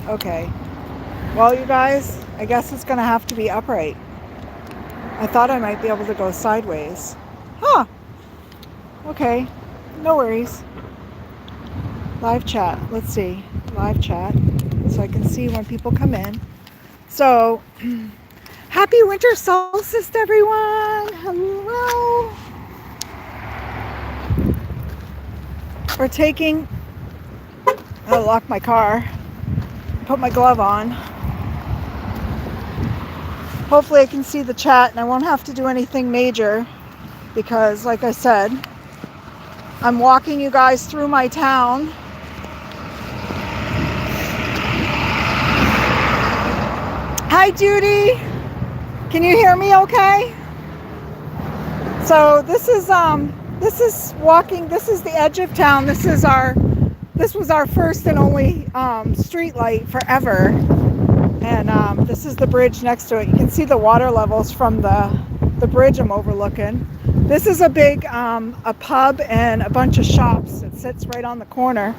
Okay. Well, you guys, I guess it's going to have to be upright. I thought I might be able to go sideways. Huh. Okay. No worries. Live chat. Let's see. Live chat. So I can see when people come in. So, happy winter solstice, everyone. Hello. We're taking... I'll lock my car. Put my glove on. Hopefully I can see the chat and I won't have to do anything major because, like I said, I'm walking you guys through my town. Hi, Judy. Can you hear me okay? So this is walking. This is the edge of town. This was our first and only street light forever. And this is the bridge next to it. You can see the water levels from the bridge I'm overlooking. This is a big a pub and a bunch of shops. It sits right on the corner.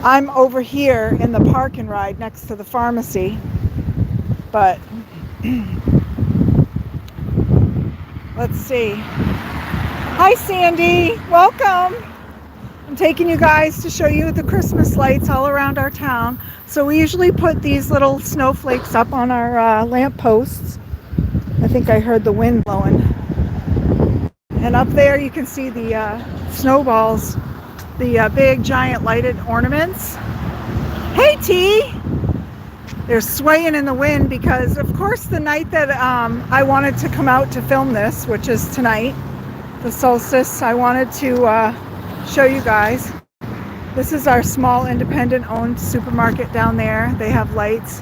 I'm over here in the park and ride next to the pharmacy. But let's see. Hi, Sandy. Welcome. I'm taking you guys to show you the Christmas lights all around our town. So we usually put these little snowflakes up on our lamp posts. I think I heard the wind blowing. And up there you can see the snowballs, the big giant lighted ornaments. Hey, T! They're swaying in the wind because, of course, the night that I wanted to come out to film this, which is tonight, the solstice, I wanted to show you guys. This is our small independent owned supermarket down there. They have lights,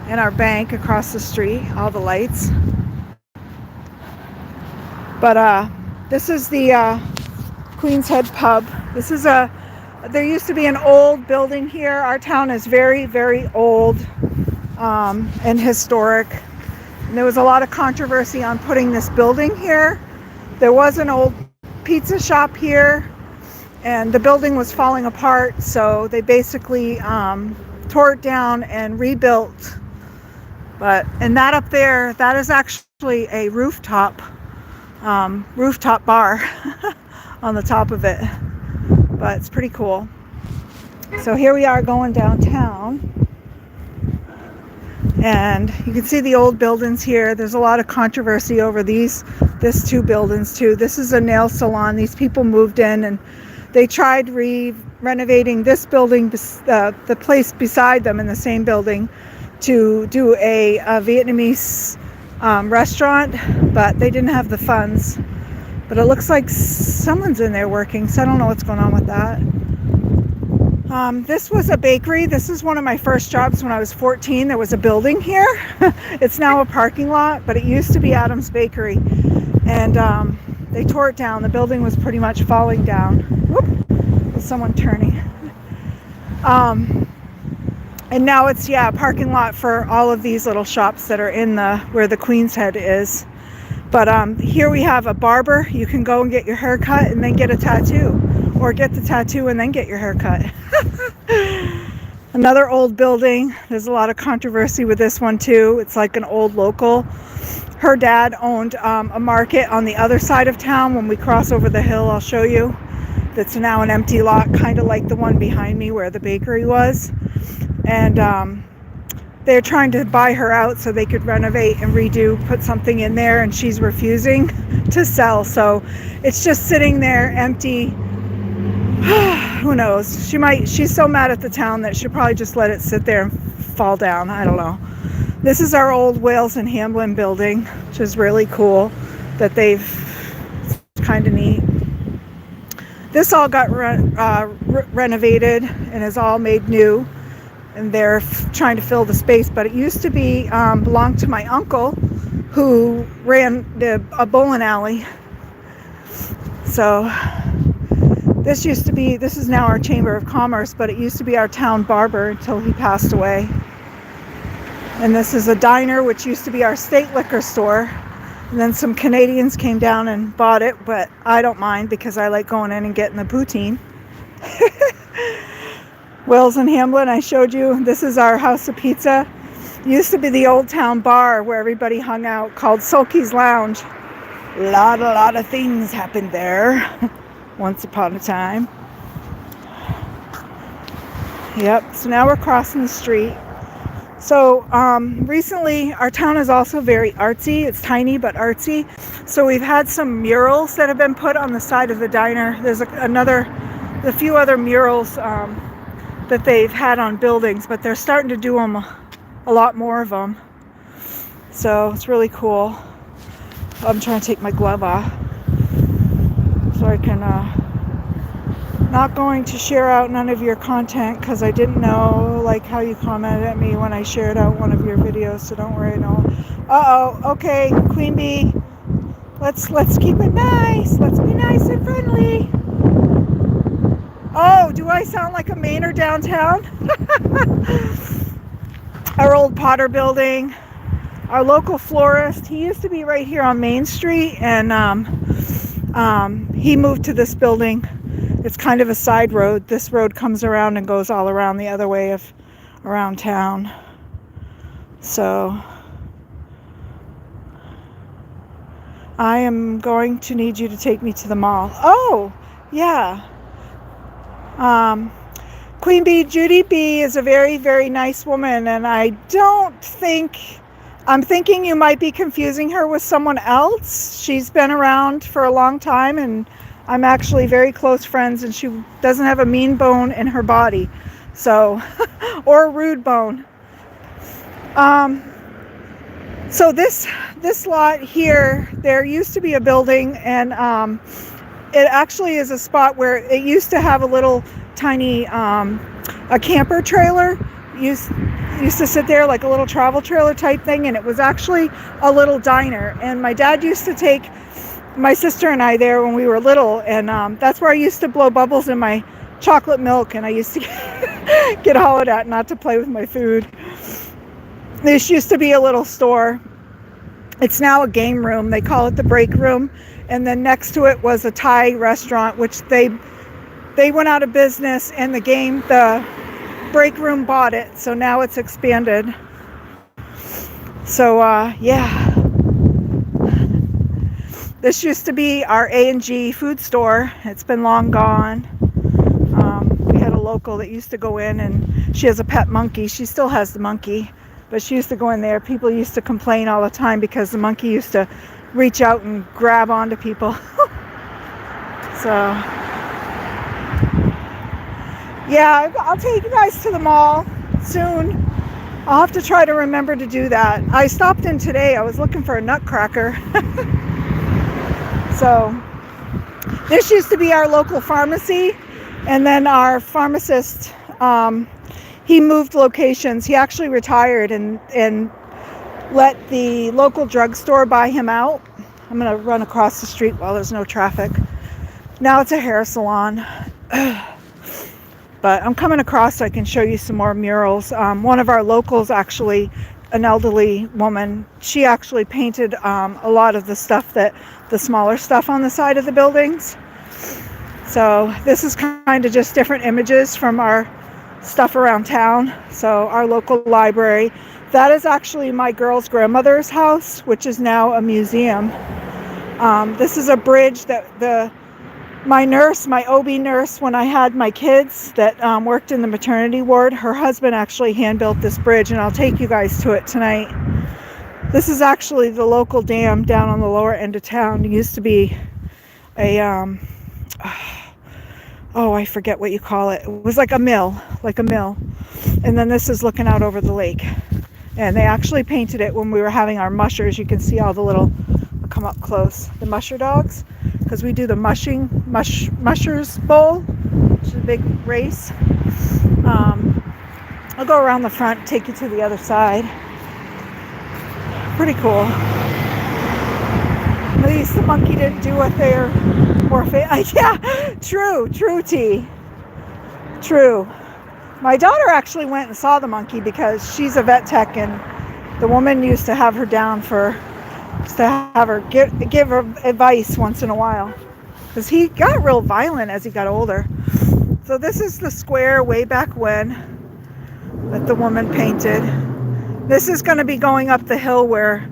and our bank across the street, all the lights. But this is the Queen's Head pub. This is there used to be an old building here. Our town is very, very old and historic. And there was a lot of controversy on putting this building here. There was an old pizza shop here, and the building was falling apart, so they basically tore it down and rebuilt. And that up there, that is actually a rooftop bar on the top of it, but it's pretty cool. So here we are going downtown, and you can see the old buildings here. There's a lot of controversy over this two buildings too. This is a nail salon. These people moved in and they tried renovating this building, the place beside them in the same building, to do a Vietnamese restaurant, but they didn't have the funds. But it looks like someone's in there working, so I don't know what's going on with that. This was a bakery. This is one of my first jobs when I was 14. There was a building here. It's now a parking lot, but it used to be Adam's Bakery. And they tore it down. The building was pretty much falling down. Whoop! There's someone turning. And now it's, a parking lot for all of these little shops that are in where the Queen's Head is. But here we have a barber. You can go and get your hair cut and then get a tattoo. Or get the tattoo and then get your hair cut. Another old building. There's a lot of controversy with this one too. It's like an old local. Her dad owned a market on the other side of town. When we cross over the hill, I'll show you. That's now an empty lot, kind of like the one behind me where the bakery was. And they're trying to buy her out so they could renovate and redo, put something in there, and she's refusing to sell. So it's just sitting there empty. Who knows? She's so mad at the town that she'll probably just let it sit there and fall down. I don't know. This is our old Wales and Hamblin building, which is really cool that it's kind of neat. This all got renovated and is all made new, and they're trying to fill the space, but it used to be belonged to my uncle who ran a bowling alley. So this is now our Chamber of Commerce, but it used to be our town barber until he passed away. And this is a diner, which used to be our state liquor store. And then some Canadians came down and bought it, but I don't mind because I like going in and getting the poutine. Wills and Hamlin, I showed you. This is our house of pizza. Used to be the Old Town bar where everybody hung out, called Sulky's Lounge. A lot of things happened there once upon a time. Yep, so now we're crossing the street. So recently our town is also very artsy. It's tiny but artsy. So we've had some murals that have been put on the side of the diner. There's a few other murals that they've had on buildings, but they're starting to do them a lot more of them. So it's really cool. I'm trying to take my glove off so I can not going to share out none of your content because I didn't know like how you commented at me when I shared out one of your videos, so don't worry. No. Okay, Queen Bee. Let's keep it nice. Let's be nice and friendly. Oh, do I sound like a Mainer downtown? Our old Potter building. Our local florist, he used to be right here on Main Street, and he moved to this building. It's kind of a side road. This road comes around and goes all around the other way of around town. So I am going to need you to take me to the mall. Oh, yeah. Queen Bee, Judy B is a very, very nice woman, and I'm thinking you might be confusing her with someone else. She's been around for a long time, and I'm actually very close friends, and she doesn't have a mean bone in her body, so, or a rude bone. So this lot here, there used to be a building, and it actually is a spot where it used to have a little tiny a camper trailer. Used to sit there like a little travel trailer type thing, and it was actually a little diner. And my dad used to take my sister and I there when we were little, and that's where I used to blow bubbles in my chocolate milk, and I used to get hollered at not to play with my food. This used to be a little store. It's now a game room. They call it the break room. And then next to it was a Thai restaurant, which they went out of business, and the break room bought it. So now it's expanded. So yeah. This used to be our A&G food store. It's been long gone. We had a local that used to go in, and she has a pet monkey. She still has the monkey, but she used to go in there. People used to complain all the time because the monkey used to reach out and grab onto people. So yeah, I'll take you guys to the mall soon. I'll have to try to remember to do that. I stopped in today. I was looking for a nutcracker. So this used to be our local pharmacy, and then our pharmacist, he moved locations. He actually retired and let the local drugstore buy him out. I'm going to run across the street while there's no traffic. Now it's a hair salon. But I'm coming across so I can show you some more murals. One of our locals, actually, an elderly woman, she actually painted a lot of the smaller stuff on the side of the buildings. So this is kind of just different images from our stuff around town. So our local library. That is actually my girl's grandmother's house, which is now a museum. This is a bridge that my OB nurse, when I had my kids that worked in the maternity ward, her husband actually hand-built this bridge, and I'll take you guys to it tonight. This is actually the local dam down on the lower end of town. It used to be a, I forget what you call it. It was like a mill. And then this is looking out over the lake. And they actually painted it when we were having our mushers. You can see all the little, I'll come up close, the musher dogs, because we do the mushers bowl, which is a big race. I'll go around the front, take you to the other side. Pretty cool. At least the monkey didn't do what they're more yeah, true, T. True. My daughter actually went and saw the monkey because she's a vet tech, and the woman used to have her down give her advice once in a while, because he got real violent as he got older. So this is the square way back when that the woman painted. This is going to be going up the hill where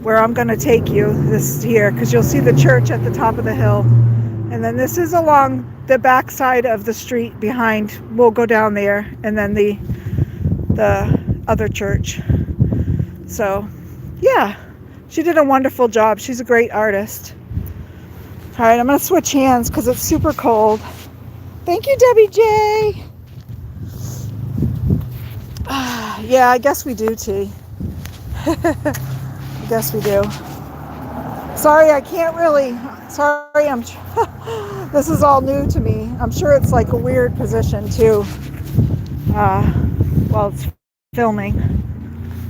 I'm going to take you this here, because you'll see the church at the top of the hill. And then this is along the back side of the street behind. We'll go down there, and then the other church. So yeah, she did a wonderful job. She's a great artist. All right, I'm going to switch hands because it's super cold. Thank you, Debbie J. Yeah, I guess we do, T. I guess we do. Sorry, I can't really. Sorry, this is all new to me. I'm sure it's like a weird position too. While it's filming.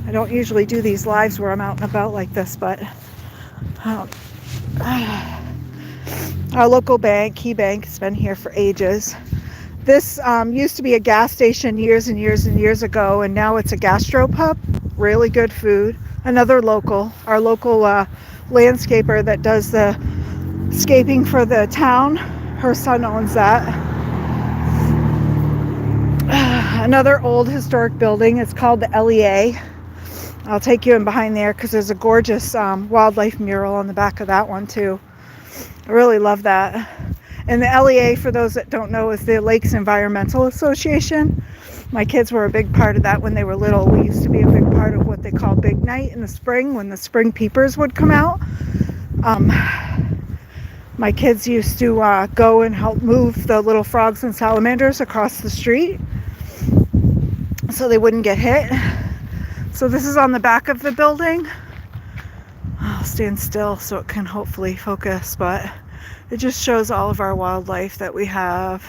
I don't usually do these lives where I'm out and about like this, but our local bank, Key Bank, has been here for ages. This used to be a gas station years and years and years ago, and now it's a gastropub. Really good food. Another local, our local landscaper that does the scaping for the town. Her son owns that. Another old historic building. It's called the LEA. I'll take you in behind there because there's a gorgeous wildlife mural on the back of that one too. I really love that. And the LEA, for those that don't know, is the Lakes Environmental Association. My kids were a big part of that when they were little. We used to be a big part of what they call Big Night in the spring, when the spring peepers would come out. My kids used to go and help move the little frogs and salamanders across the street so they wouldn't get hit. So this is on the back of the building. I'll stand still so it can hopefully focus, but it just shows all of our wildlife that we have.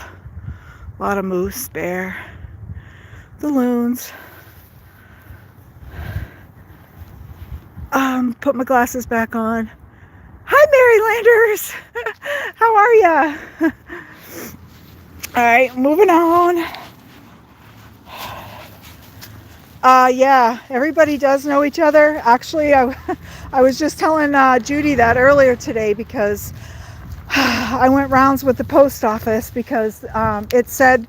A lot of moose, bear, the loons. Put my glasses back on. Hi, Marylanders! How are ya? All right, moving on. Yeah, everybody does know each other. Actually, I was just telling Judy that earlier today because I went rounds with the post office because it said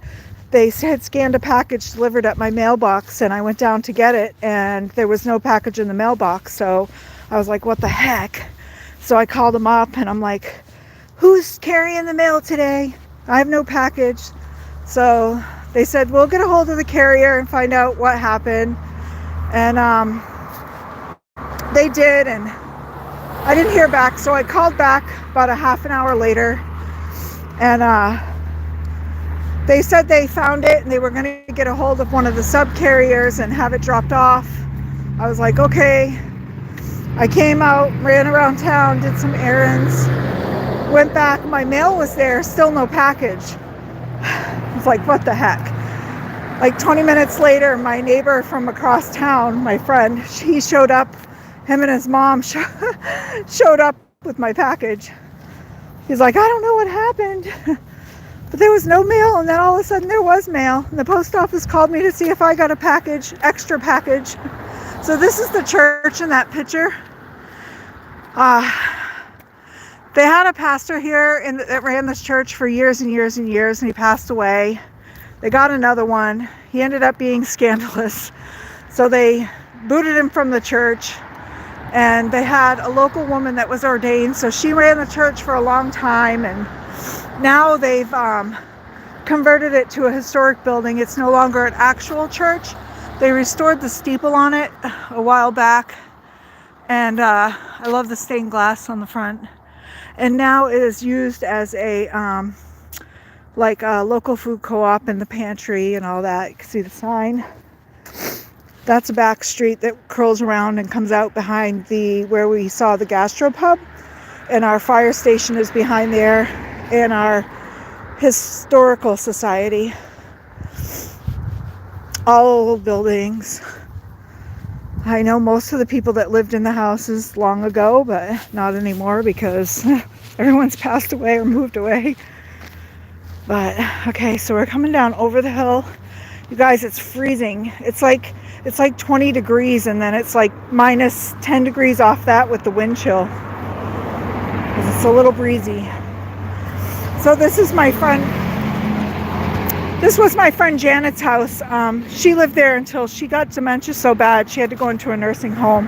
they had scanned a package delivered at my mailbox, and I went down to get it, and there was no package in the mailbox. So I was like, what the heck? So I called them up, and I'm like, who's carrying the mail today? I have no package. So they said, we'll get a hold of the carrier and find out what happened. And they did, and I didn't hear back. So I called back about a half an hour later, and they said they found it and they were going to get a hold of one of the sub-carriers and have it dropped off. I was like, okay. I came out, ran around town, did some errands, went back. My mail was there, still no package. I was like, what the heck? Like 20 minutes later, my neighbor from across town, my friend, he showed up. Him and his mom showed up with my package. He's like, I don't know what happened. But there was no mail, and then all of a sudden there was mail. And the post office called me to see if I got a package, extra package. So this is the church in that picture. They had a pastor here that ran this church for years and years and years, and he passed away. They got another one. He ended up being scandalous. So they booted him from the church, and they had a local woman that was ordained. So she ran the church for a long time, and now they've converted it to a historic building. It's no longer an actual church. They restored the steeple on it a while back, and I love the stained glass on the front. And now it is used as a like a local food co-op in the pantry and all that. You can see the sign. That's a back street that curls around and comes out behind where we saw the gastropub, and our fire station is behind there, and our historical society. All old buildings. I know most of the people that lived in the houses long ago, but not anymore because everyone's passed away or moved away. But okay, so we're coming down over the hill. You guys, it's freezing. It's like 20 degrees, and then it's like minus 10 degrees off that with the wind chill. 'Cause it's a little breezy. So this is my friend This was my friend Janet's house. She lived there until she got dementia so bad she had to go into a nursing home.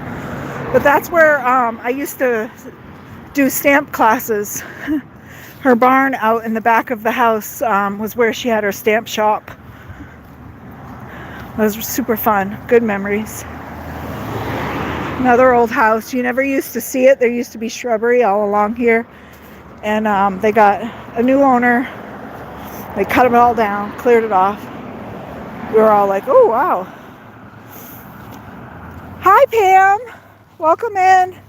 But that's where I used to do stamp classes. Her barn out in the back of the house was where she had her stamp shop. It was super fun. Good memories. Another old house. You never used to see it. There used to be shrubbery all along here. And they got a new owner. They cut it all down, cleared it off. We were all like, oh, wow. Hi, Pam. Welcome in.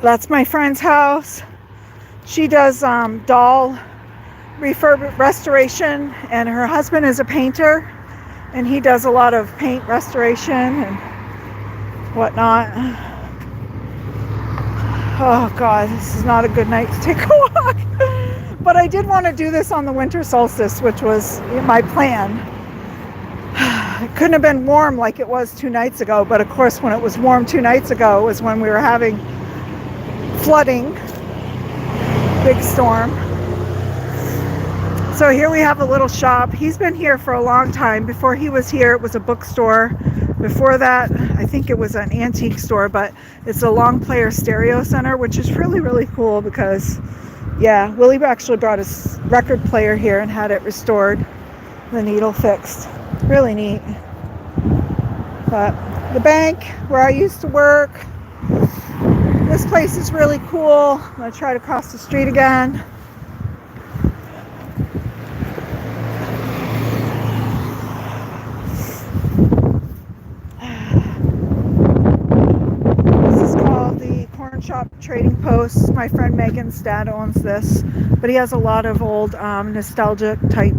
That's my friend's house. She does doll restoration, and her husband is a painter, and he does a lot of paint restoration and whatnot. Oh, God, this is not a good night to take a walk. But I did want to do this on the winter solstice, which was my plan. It couldn't have been warm like it was 2 nights ago, but of course when it was warm 2 nights ago was when we were having flooding, big storm. So here we have a little shop. He's been here for a long time. Before he was here, it was a bookstore. Before that, I think it was an antique store, but it's a long player stereo center, which is really, really cool because, yeah, Willie actually brought his record player here and had it restored, the needle fixed. Really neat. But the bank where I used to work, this place is really cool. I'm going to try to cross the street again. Shop Trading Post. My friend Megan's dad owns this, but he has a lot of old nostalgic type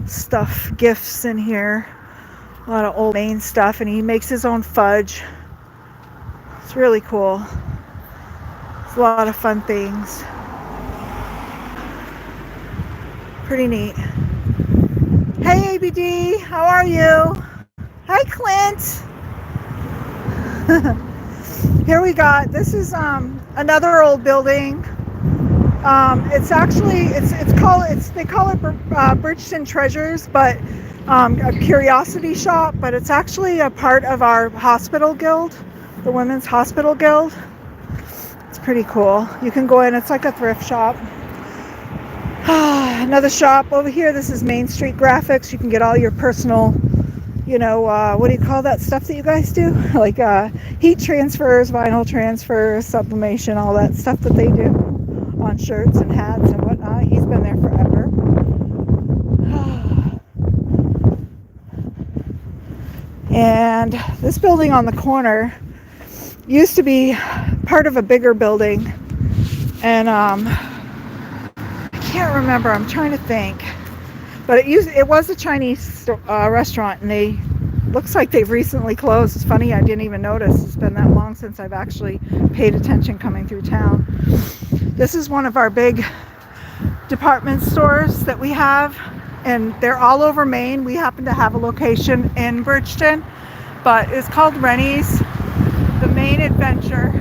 stuff, gifts in here, a lot of old Maine stuff, and he makes his own fudge. It's really cool. It's a lot of fun things. Pretty neat. Hey ABD, how are you? Hi Clint. Here we got, this is another old building. It's actually, they call it Bridgeton Treasures, but a curiosity shop, but it's actually a part of our hospital guild, the Women's Hospital Guild. It's pretty cool. You can go in, it's like a thrift shop. Another shop over here, this is Main Street Graphics. You can get all your personal, what do you call that stuff that you guys do? Like heat transfers, vinyl transfers, sublimation, all that stuff that they do on shirts and hats and whatnot. He's been there forever. And this building on the corner used to be part of a bigger building. And I can't remember, I'm trying to think. But it was a Chinese restaurant, and looks like they've recently closed. It's funny, I didn't even notice. It's been that long since I've actually paid attention coming through town. This is one of our big department stores that we have, and they're all over Maine. We happen to have a location in Bridgeton, but it's called Rennie's, the Maine Adventure.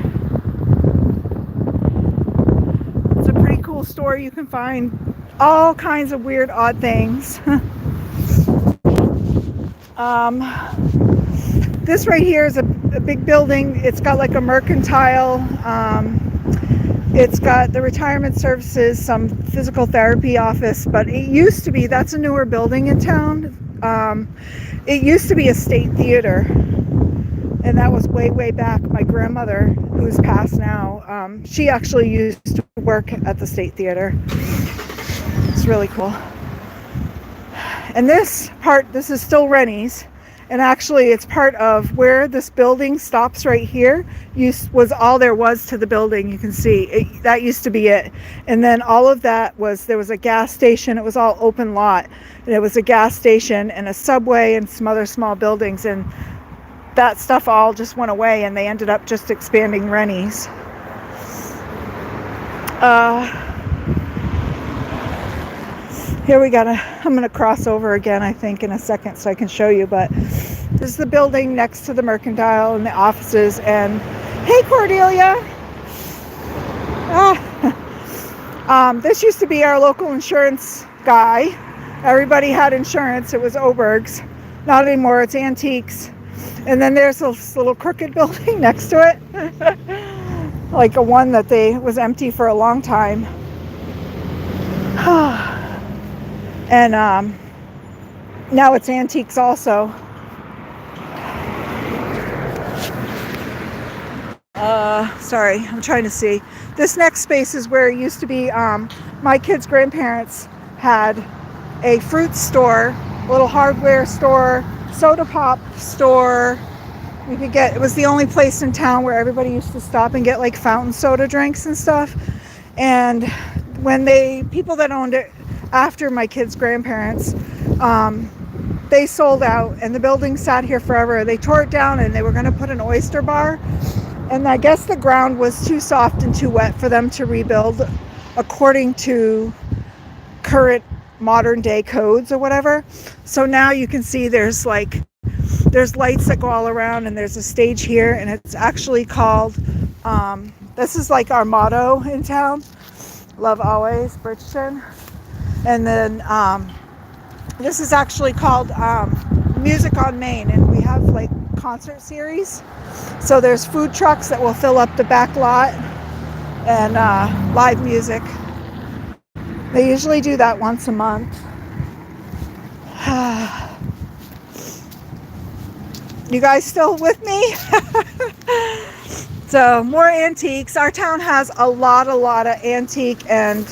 It's a pretty cool store. You can find all kinds of weird, odd things. This right here is a big building. It's got like a mercantile. It's got the retirement services, some physical therapy office, but it used to be, that's a newer building in town. It used to be a state theater, and that was way, way back. My grandmother, who's passed now, she actually used to work at the state theater. It's really cool. And this is still Rennie's, and actually it's part of where this building stops right here. Was all there was to the building. You can see that used to be it, and then all of that there was a gas station. It was all open lot, and it was a gas station and a subway and some other small buildings, and that stuff all just went away, and they ended up just expanding Rennie's. Here I'm gonna cross over again, I think, in a second so I can show you, but this is the building next to the mercantile and the offices. And hey Cordelia, this used to be our local insurance guy. Everybody had insurance. It was Oberg's. Not anymore. It's Antiques. And then there's this little crooked building next to it. Like a one that was empty for a long time. And now it's Antiques also. Sorry, I'm trying to see. This next space is where it used to be. My kids' grandparents had a fruit store, a little hardware store, soda pop store. It was the only place in town where everybody used to stop and get like fountain soda drinks and stuff. And when people that owned it after my kids' grandparents, they sold out and the building sat here forever. They tore it down and they were going to put an oyster bar. And I guess the ground was too soft and too wet for them to rebuild according to current modern day codes or whatever. So now you can see there's lights that go all around, and there's a stage here, and it's actually called, this is like our motto in town, love always, Bridgeton. And then this is actually called Music on Maine, and we have like concert series. So there's food trucks that will fill up the back lot and live music. They usually do that once a month. You guys still with me? So more antiques. Our town has a lot of antique and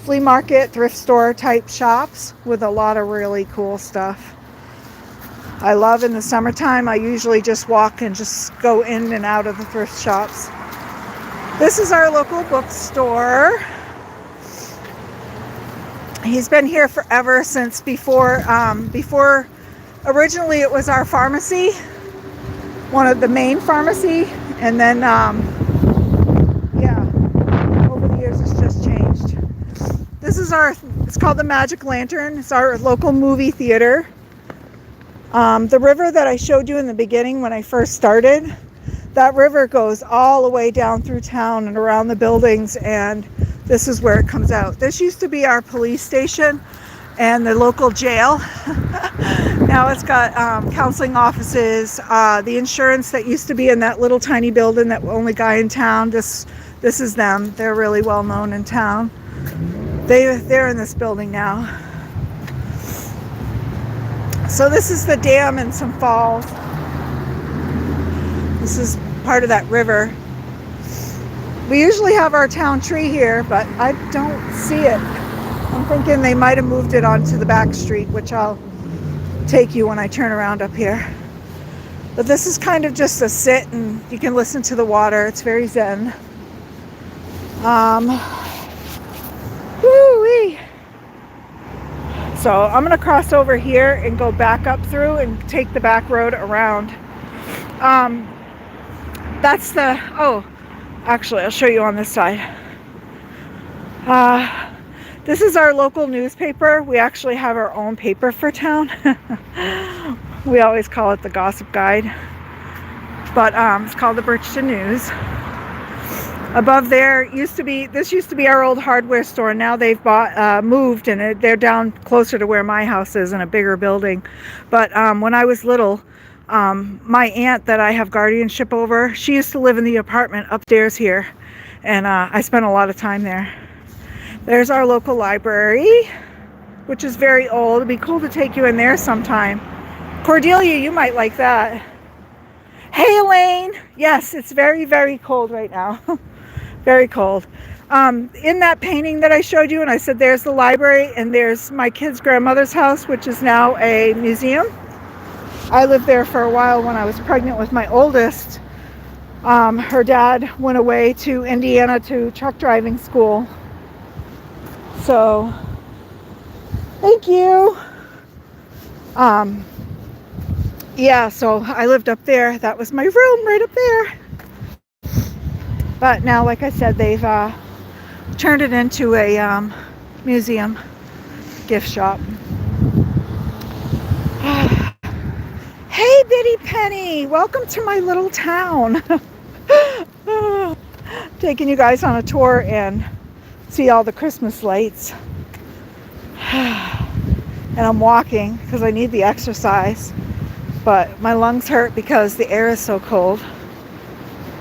flea market, thrift store type shops with a lot of really cool stuff. I love in the summertime, I usually just walk and just go in and out of the thrift shops. This is our local bookstore. He's been here forever, since before originally it was our pharmacy, one of the Maine pharmacy, and then over the years it's just changed. This is it's called the Magic Lantern. It's our local movie theater. The river that I showed you in the beginning when I first started, that river goes all the way down through town and around the buildings, and this is where it comes out. This used to be our police station and the local jail. Now it's got counseling offices, the insurance that used to be in that little tiny building, that only guy in town. This is them. They're really well known in town. They're in this building now. So this is the dam and some falls. This is part of that river. We usually have our town tree here, but I don't see it. I'm thinking they might have moved it onto the back street, which I'll take you when I turn around up here. But this is kind of just a sit, and you can listen to the water. It's very zen. Woo-wee. So I'm going to cross over here and go back up through and take the back road around. Actually, I'll show you on this side. This is our local newspaper. We actually have our own paper for town. We always call it the Gossip Guide. But it's called the Bridgeton News. Above there this used to be our old hardware store. Now they've moved, and they're down closer to where my house is in a bigger building. But when I was little, my aunt that I have guardianship over, she used to live in the apartment upstairs here, and I spent a lot of time there. There's our local library, which is very old. It'd be cool to take you in there sometime. Cordelia, you might like that. Hey, Elaine. Yes, it's very, very cold right now. Very cold. In that painting that I showed you, and I said there's the library, and there's my kid's grandmother's house, which is now a museum. I lived there for a while when I was pregnant with my oldest. Her dad went away to Indiana to truck driving school. So, thank you. So I lived up there. That was my room right up there. But now, like I said, they've turned it into a museum gift shop. Hey, Bitty Penny, welcome to my little town. Taking you guys on a tour and see all the Christmas lights. And I'm walking because I need the exercise, but my lungs hurt because the air is so cold.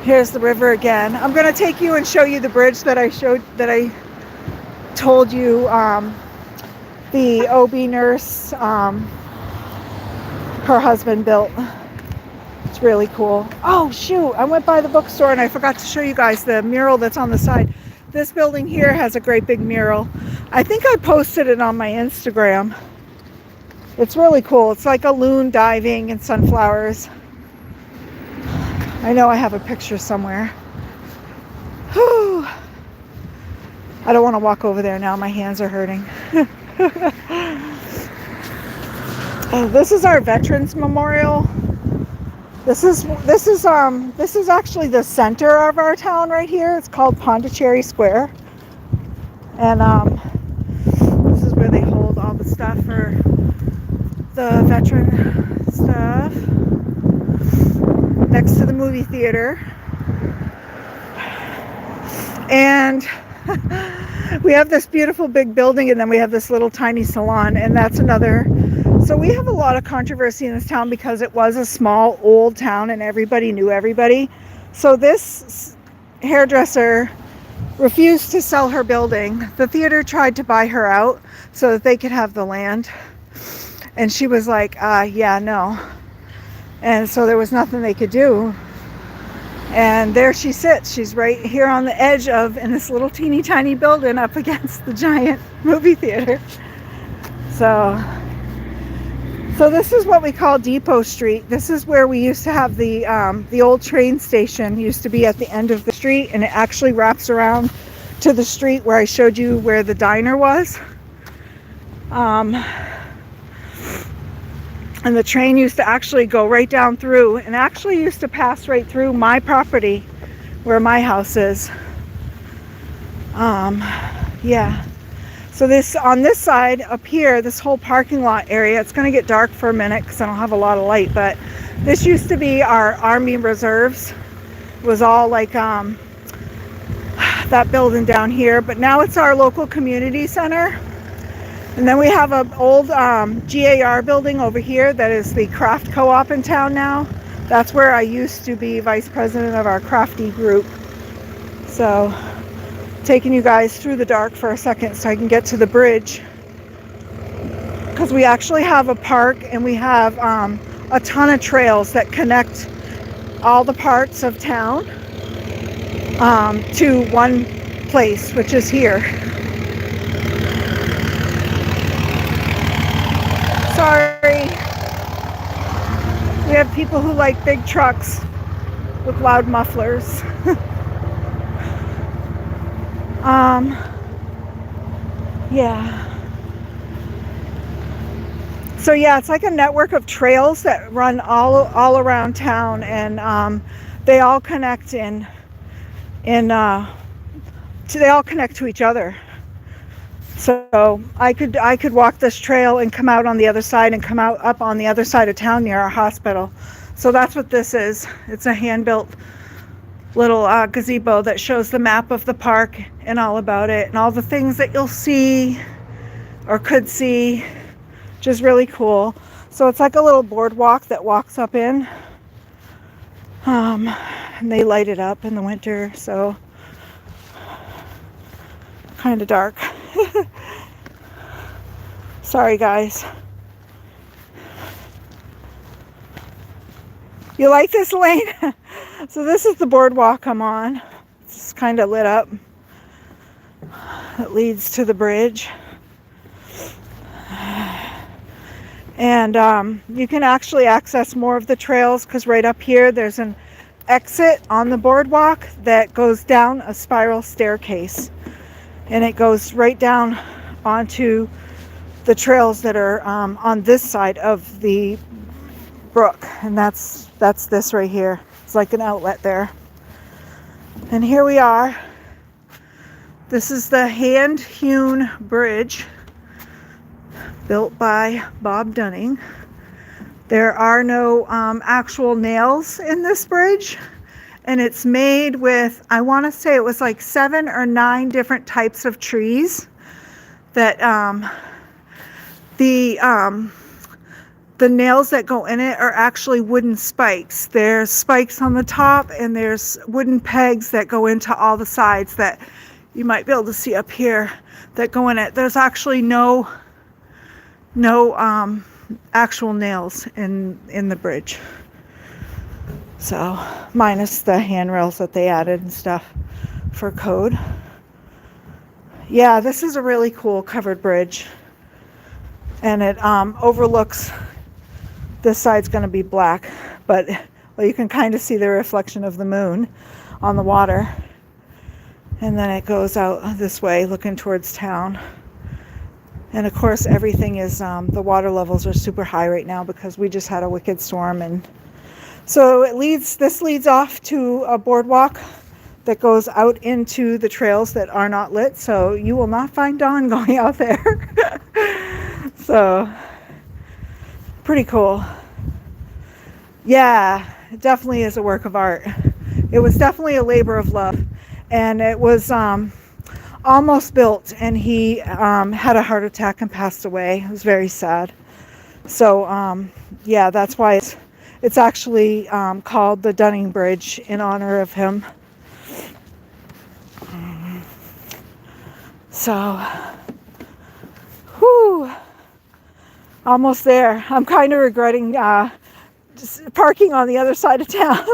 Here's the river again. I'm going to take you and show you the bridge that I told you the OB nurse, her husband built. It's really cool. Oh shoot, I went by the bookstore and I forgot to show you guys the mural that's on the side. This building here has a great big mural. I think I posted it on my Instagram. It's really cool. It's like a loon diving and sunflowers. I know I have a picture somewhere. Whew. I don't want to walk over there now. My hands are hurting. Oh, this is our Veterans Memorial. This is actually the center of our town right here. It's called Pondicherry Square. And this is where they hold all the stuff for the veteran stuff. Next to the movie theater. And we have this beautiful big building, and then we have this little tiny salon, and that's another. So we have a lot of controversy in this town because it was a small old town and everybody knew everybody. So this hairdresser refused to sell her building. The theater tried to buy her out so that they could have the land, and she was like, yeah, no. And so there was nothing they could do. And there she sits. She's right here on the edge in this little teeny tiny building up against the giant movie theater. So this is what we call Depot Street. This is where we used to have the old train station. Used to be at the end of the street, and it actually wraps around to the street where I showed you where the diner was. And the train used to actually go right down through, and actually used to pass right through my property where my house is. Yeah. So on this side up here, this whole parking lot area, it's going to get dark for a minute because I don't have a lot of light, but this used to be our Army Reserves. It was all like that building down here, but now it's our local community center. And then we have an old GAR building over here that is the craft co-op in town now. That's where I used to be vice president of our crafty group. So taking you guys through the dark for a second so I can get to the bridge, because we actually have a park and we have a ton of trails that connect all the parts of town to one place, which is here. Sorry. We have people who like big trucks with loud mufflers. Yeah. So yeah, it's like a network of trails that run all around town, and they all connect they all connect to each other. So I could walk this trail and come out on the other side and come out up on the other side of town near our hospital. So that's what this is. It's a hand-built little gazebo that shows the map of the park and all about it and all the things that you'll see or could see, which is really cool. So it's like a little boardwalk that walks up in, and they light it up in the winter, so kind of dark. Sorry guys. You like this, Elaine? So this is the boardwalk I'm on. It's kind of lit up. It leads to the bridge. And you can actually access more of the trails because right up here there's an exit on the boardwalk that goes down a spiral staircase. And it goes right down onto the trails that are on this side of the brook. And that's this right here. It's like an outlet there. And here we are. This is the hand-hewn bridge built by Bob Dunning. There are no actual nails in this bridge. And it's made with, I want to say it was like 7 or 9 different types of trees that the nails that go in it are actually wooden spikes. There's spikes on the top, and there's wooden pegs that go into all the sides that you might be able to see up here that go in it. There's actually no actual nails in the bridge. So, minus the handrails that they added and stuff for code. Yeah, this is a really cool covered bridge. And it overlooks, this side's going to be black, but well, you can kind of see the reflection of the moon on the water. And then it goes out this way looking towards town. And of course everything is, the water levels are super high right now because we just had a wicked storm. And so this leads off to a boardwalk that goes out into the trails that are not lit. So you will not find dawn going out there. So pretty cool. Yeah, it definitely is a work of art. It was definitely a labor of love. And it was almost built, and he had a heart attack and passed away. It was very sad. So yeah, that's why it's actually called the Dunning Bridge in honor of him. So, whew, almost there. I'm kind of regretting just parking on the other side of town.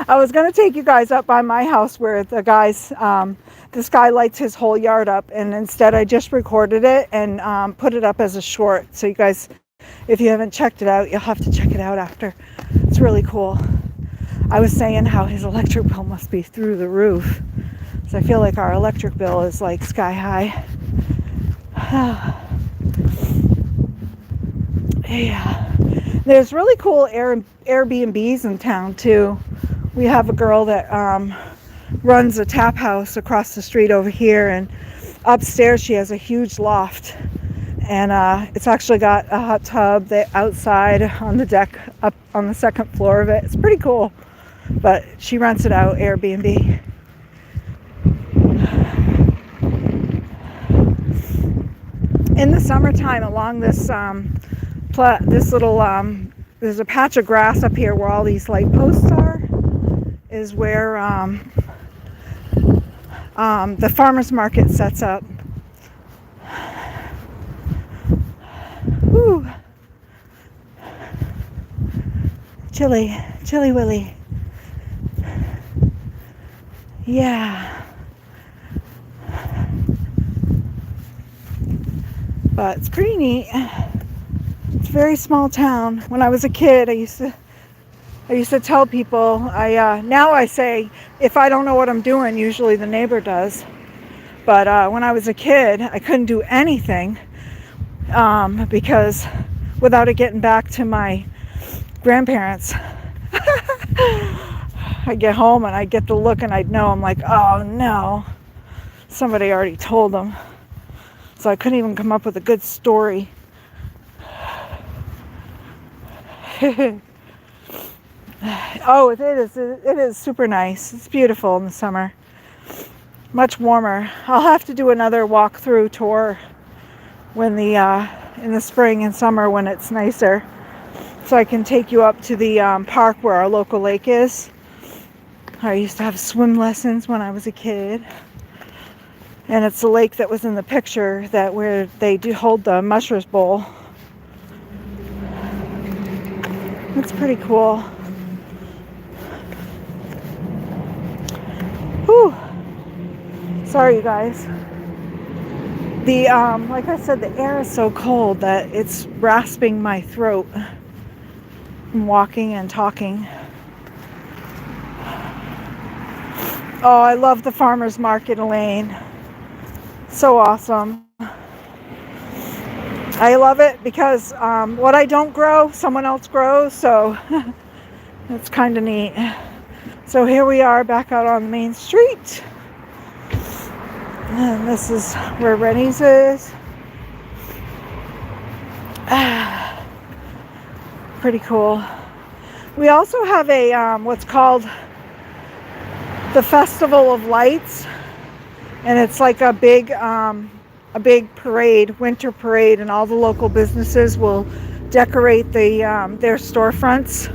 I was going to take you guys up by my house where the guys, this guy lights his whole yard up, and instead I just recorded it and put it up as a short. So you guys, if you haven't checked it out, you'll have to check it out after. It's really cool. I was saying how his electric bill must be through the roof. So I feel like our electric bill is like sky high. Yeah. There's really cool Airbnbs in town too. We have a girl that runs a tap house across the street over here, and upstairs she has a huge loft, and it's actually got a hot tub outside on the deck up on the second floor of it. It's pretty cool, but she rents it out Airbnb. In the summertime, along this little there's a patch of grass up here where all these light posts are, is where the farmers market sets up. Woo. Chilly Willy. Yeah. But it's pretty neat. It's a very small town. When I was a kid, I used to tell people, now I say, if I don't know what I'm doing, usually the neighbor does. But when I was a kid, I couldn't do anything because without it getting back to my grandparents. I'd get home and I'd get the look and I'd know. I'm like, oh no, somebody already told them. So I couldn't even come up with a good story. Oh, it is super nice. It's beautiful in the summer. Much warmer. I'll have to do another walkthrough tour when in the spring and summer when it's nicer, so I can take you up to the park where our local lake is. I used to have swim lessons when I was a kid. And it's the lake that was in the picture where they do hold the Mushers Bowl. It's pretty cool. Whew. Sorry, you guys. Like I said, the air is so cold that it's rasping my throat from walking and talking. Oh, I love the farmers market, Elaine. So awesome. I love it because what I don't grow, someone else grows, so it's kind of neat. So here we are back out on the main street. And this is where Rennie's is. Pretty cool. We also have a what's called the Festival of Lights. And it's like a big a big parade, winter parade, and all the local businesses will decorate their storefronts,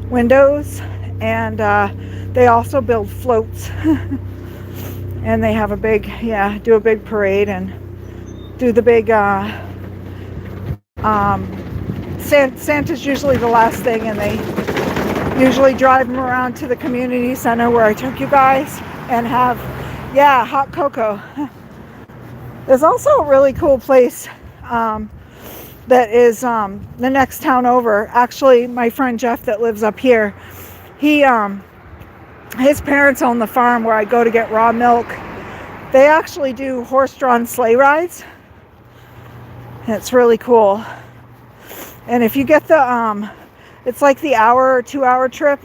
windows, and they also build floats. And they have a big, do a big parade and do the big, Santa's usually the last thing, and they usually drive them around to the community center where I took you guys and have, hot cocoa. There's also a really cool place that is the next town over. Actually, my friend Jeff that lives up here, his parents own the farm where I go to get raw milk. They actually do horse-drawn sleigh rides. And it's really cool. And if you get the, it's like the hour or 2 hour trip,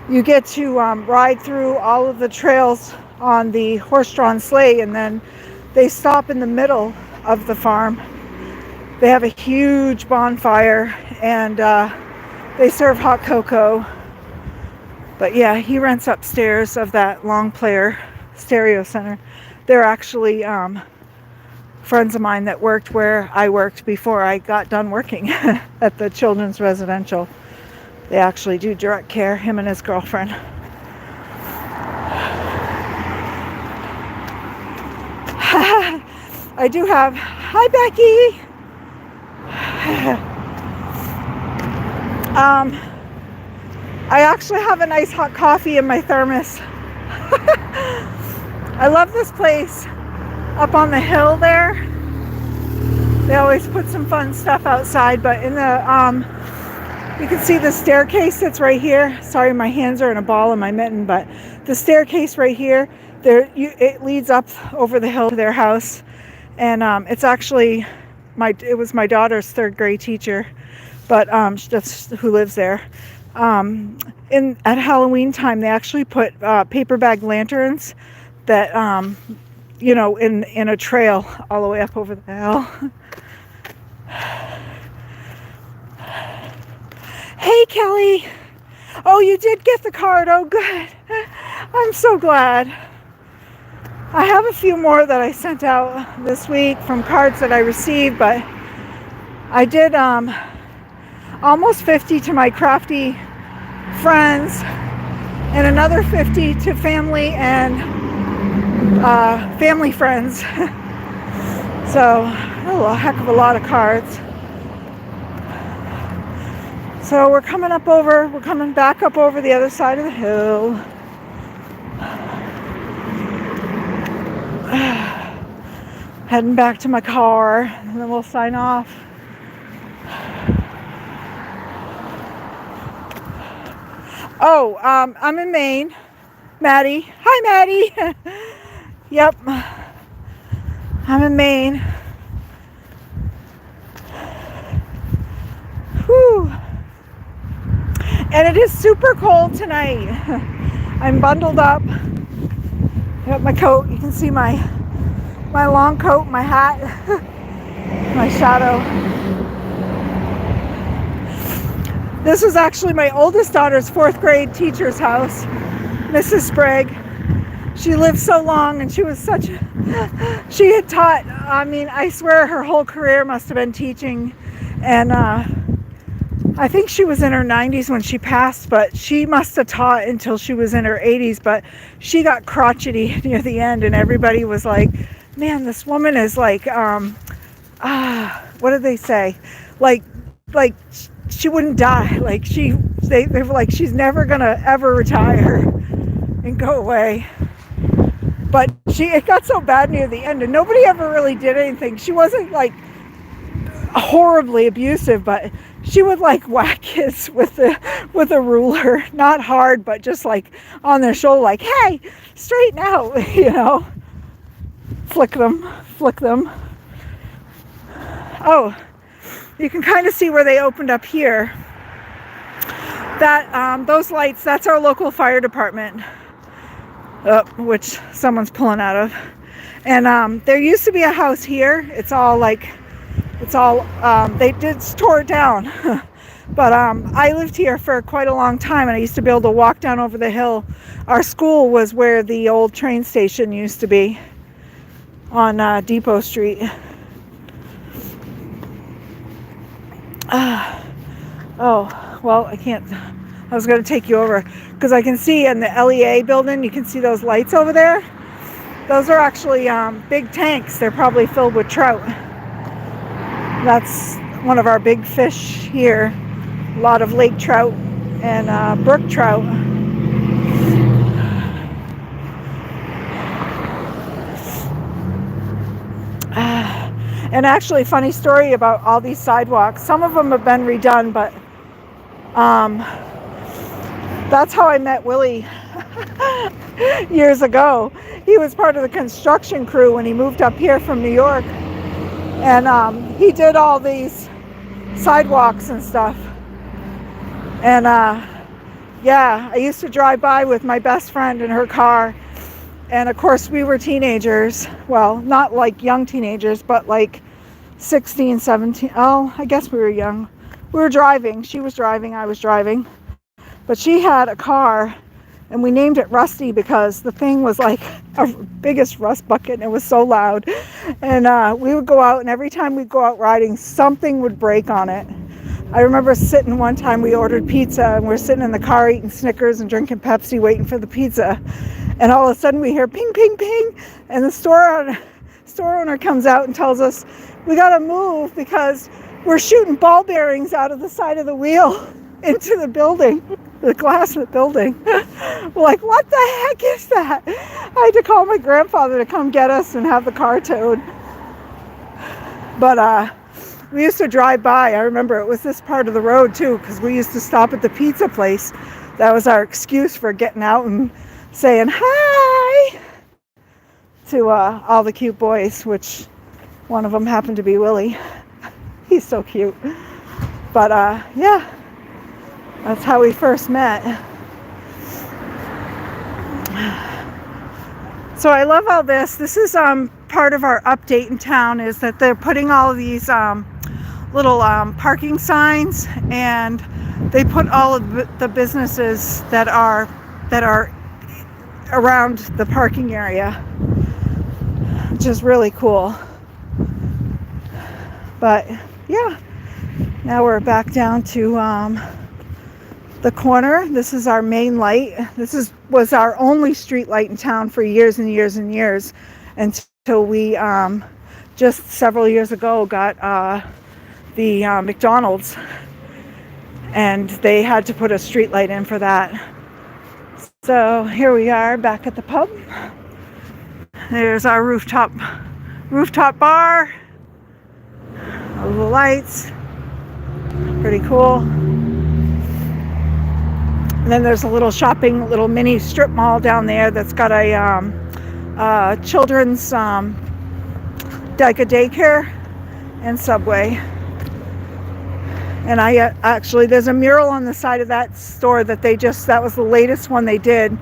you get to ride through all of the trails on the horse-drawn sleigh, and then they stop in the middle of the farm. They have a huge bonfire, and they serve hot cocoa. But yeah, he rents upstairs of that Long Player Stereo Center. They're actually friends of mine that worked where I worked before I got done working at the children's residential. They actually do direct care, him and his girlfriend. I do have, hi Becky. I actually have a nice hot coffee in my thermos. I love this place up on the hill there. They always put some fun stuff outside, but in the you can see the staircase that's right here. Sorry, my hands are in a ball in my mitten, but the staircase right here, it leads up over the hill to their house, and it's actually it was my daughter's third grade teacher, but that's who lives there. At Halloween time, they actually put paper bag lanterns that in a trail all the way up over the hill. Hey Kelly, oh, you did get the card. Oh good, I'm so glad. I have a few more that I sent out this week from cards that I received, but I did almost 50 to my crafty friends and another 50 to family and family friends. So a heck of a lot of cards. So we're coming back up over the other side of the hill. Heading back to my car, and then we'll sign off. Oh, I'm in Maine. Maddie. Hi, Maddie. Yep. I'm in Maine. Whew. And it is super cold tonight. I'm bundled up. I got my coat. You can see my long coat, my hat, my shadow. This was actually my oldest daughter's 4th grade teacher's house, Mrs. Sprague. She lived so long, and she had taught, I swear her whole career must have been teaching. And I think she was in her 90s when she passed, but she must have taught until she was in her 80s. But she got crotchety near the end, and everybody was like, man, this woman is like, what did they say? Like she wouldn't die. Like they were like, she's never gonna ever retire and go away. But it got so bad near the end, and nobody ever really did anything. She wasn't like horribly abusive, but she would like whack kids with a ruler, not hard, but just like on their shoulder, like, hey, straighten out, flick them. Oh, you can kind of see where they opened up here. That those lights, that's our local fire department, which someone's pulling out of. And there used to be a house here. They did tore it down. But I lived here for quite a long time, and I used to be able to walk down over the hill. Our school was where the old train station used to be. on Depot Street. Oh, well, I can't. I was going to take you over because I can see in the LEA building, you can see those lights over there. Those are actually big tanks. They're probably filled with trout. That's one of our big fish here. A lot of lake trout and brook trout. And actually, funny story about all these sidewalks. Some of them have been redone, but that's how I met Willie years ago. He was part of the construction crew when he moved up here from New York. And he did all these sidewalks and stuff. And yeah, I used to drive by with my best friend in her car. And of course, we were teenagers. Well, not like young teenagers, but like 16, 17. Oh, I guess we were young. We were driving. She was driving. I was driving. But she had a car, and we named it Rusty because the thing was like our biggest rust bucket, and it was so loud. And we would go out, and every time we'd go out riding, something would break on it. I remember sitting one time, we ordered pizza, and we're sitting in the car eating Snickers and drinking Pepsi, waiting for the pizza. And all of a sudden we hear ping, ping, ping. And the store owner comes out and tells us, we got to move because we're shooting ball bearings out of the side of the wheel into the building, the glass of the building. We're like, what the heck is that? I had to call my grandfather to come get us and have the car towed. But we used to drive by. I remember it was this part of the road too, because we used to stop at the pizza place. That was our excuse for getting out and saying hi to all the cute boys, which one of them happened to be Willie. He's so cute. But yeah, that's how we first met. So I love all this. This is part of our update in town, is that they're putting all of these little parking signs, and they put all of the businesses that are around the parking area, which is really cool. But yeah, now we're back down to the corner. This is our main light. This was our only street light in town for years and years and years, until we just several years ago got the McDonald's, and they had to put a street light in for that. So here we are back at the pub. There's our rooftop bar. All the lights. Pretty cool. And then there's a little mini strip mall down there that's got a children's like a daycare and Subway. And actually, there's a mural on the side of that store that that was the latest one they did.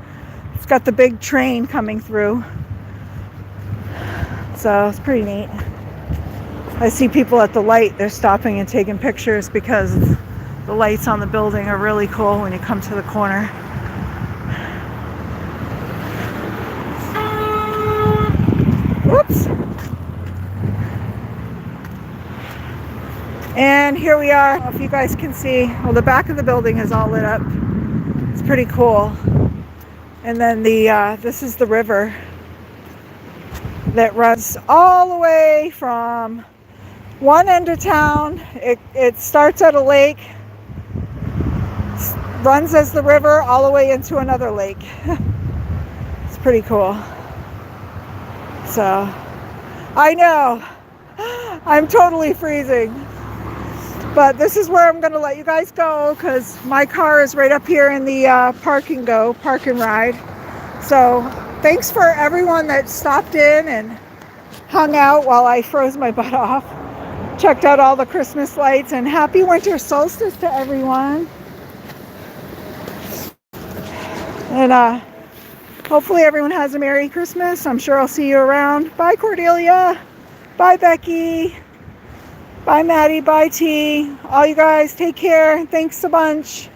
It's got the big train coming through. So it's pretty neat. I see people at the light, they're stopping and taking pictures because the lights on the building are really cool when you come to the corner. Whoops. And here we are. If you guys can see, well, the back of the building is all lit up. It's pretty cool. And then this is the river that runs all the way from one end of town. It starts at a lake, runs as the river all the way into another lake. It's pretty cool. So, I know, I'm totally freezing. But this is where I'm going to let you guys go, because my car is right up here in the park and ride. So thanks for everyone that stopped in and hung out while I froze my butt off. Checked out all the Christmas lights, and happy Winter Solstice to everyone. And hopefully everyone has a Merry Christmas. I'm sure I'll see you around. Bye, Cordelia. Bye, Becky. Bye, Maddie. Bye, T. All you guys, take care. Thanks a bunch.